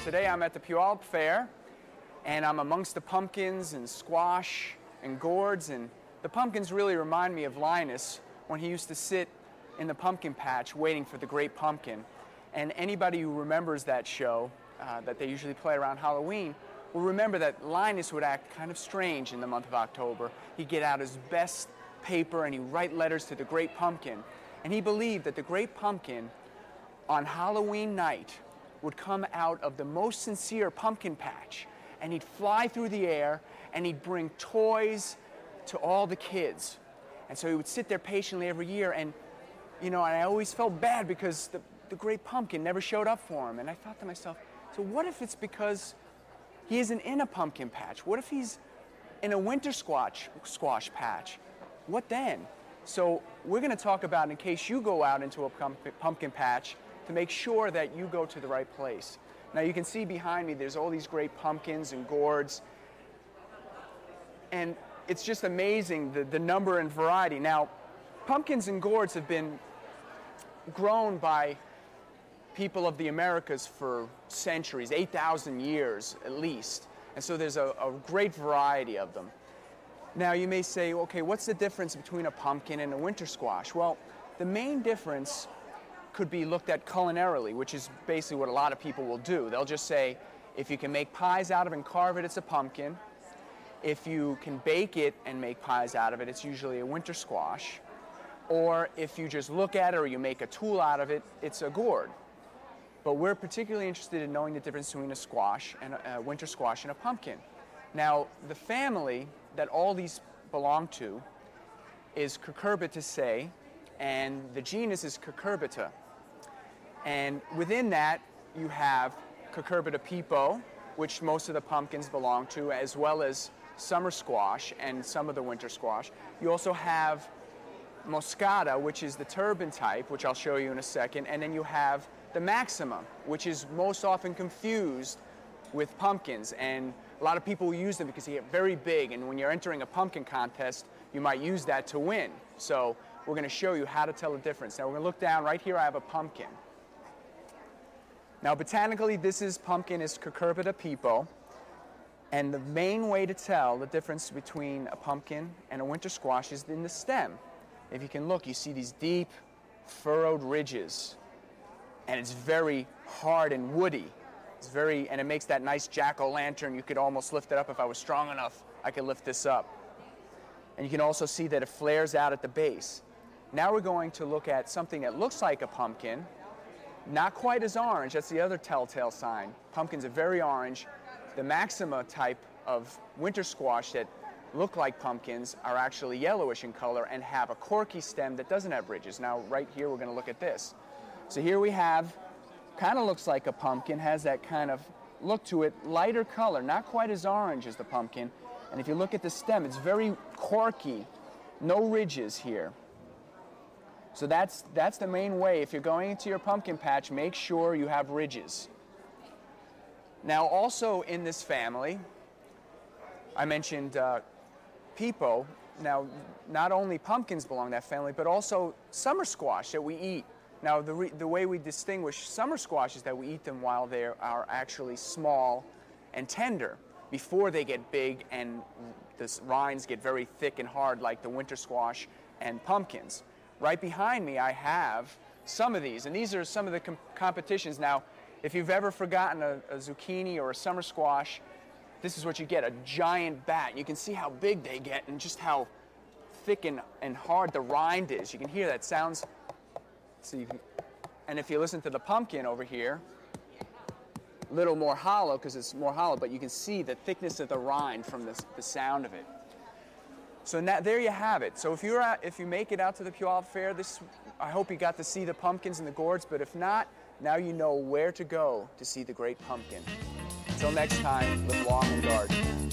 Today I'm at the Puyallup Fair, and I'm amongst the pumpkins and squash and gourds, and the pumpkins really remind me of Linus when he used to sit in the pumpkin patch waiting for the great pumpkin. And anybody who remembers that show that they usually play around Halloween will remember that Linus would act kind of strange in the month of October. He'd get out his best paper and he'd write letters to the great pumpkin. And he believed that the great pumpkin on Halloween night would come out of the most sincere pumpkin patch, and he'd fly through the air and he'd bring toys to all the kids. And so he would sit there patiently every year, and I always felt bad because the great pumpkin never showed up for him. And I thought to myself, so what if it's because he isn't in a pumpkin patch? What if he's in a winter squash patch? What then? So we're going to talk about, in case you go out into a pumpkin patch, to make sure that you go to the right place. Now you can see behind me there's all these great pumpkins and gourds, and it's just amazing the number and variety. Now, pumpkins and gourds have been grown by people of the Americas for centuries, 8,000 years at least, and so there's a great variety of them. Now you may say, okay, what's the difference between a pumpkin and a winter squash? Well, the main difference could be looked at culinarily, which is basically what a lot of people will do. They'll just say, if you can make pies out of it and carve it, it's a pumpkin. If you can bake it and make pies out of it, it's usually a winter squash. Or if you just look at it or you make a tool out of it, it's a gourd. But we're particularly interested in knowing the difference between a squash and a winter squash and a pumpkin. Now, the family that all these belong to is Cucurbitaceae, and the genus is Cucurbita. And within that, you have Cucurbita pepo, which most of the pumpkins belong to, as well as summer squash and some of the winter squash. You also have Moscata, which is the turban type, which I'll show you in a second, and then you have the Maxima, which is most often confused with pumpkins, and a lot of people will use them because they get very big, and when you're entering a pumpkin contest, you might use that to win. So we're going to show you how to tell the difference. Now we're going to look down. Right here I have a pumpkin. Now botanically, this pumpkin is Cucurbita pepo, and the main way to tell the difference between a pumpkin and a winter squash is in the stem. If you can look, you see these deep furrowed ridges, and it's very hard and woody. And it makes that nice jack-o'-lantern. You could almost lift it up. If I was strong enough, I could lift this up. And you can also see that it flares out at the base. Now we're going to look at something that looks like a pumpkin, not quite as orange. That's the other telltale sign. Pumpkins are very orange. The Maxima type of winter squash that look like pumpkins are actually yellowish in color and have a corky stem that doesn't have ridges. Now right here we're going to look at this. So here we have, kind of looks like a pumpkin, has that kind of look to it, lighter color, not quite as orange as the pumpkin. And if you look at the stem, it's very corky, no ridges here. So that's the main way. If you're going into your pumpkin patch, make sure you have ridges. Now also in this family, I mentioned pepo. Now not only pumpkins belong to that family, but also summer squash that we eat. Now the way we distinguish summer squash is that we eat them while they are actually small and tender, before they get big and the rinds get very thick and hard like the winter squash and pumpkins. Right behind me I have some of these, and these are some of the competitions. Now, if you've ever forgotten a zucchini or a summer squash, this is what you get, a giant bat. You can see how big they get and just how thick and hard the rind is. You can hear that sounds, and if you listen to the pumpkin over here, a little more hollow because it's more hollow, but you can see the thickness of the rind from the sound of it. So now, there you have it. So if you make it out to the Puyallup Fair, I hope you got to see the pumpkins and the gourds, but if not, now you know where to go to see the great pumpkin. Until next time, live long and garden.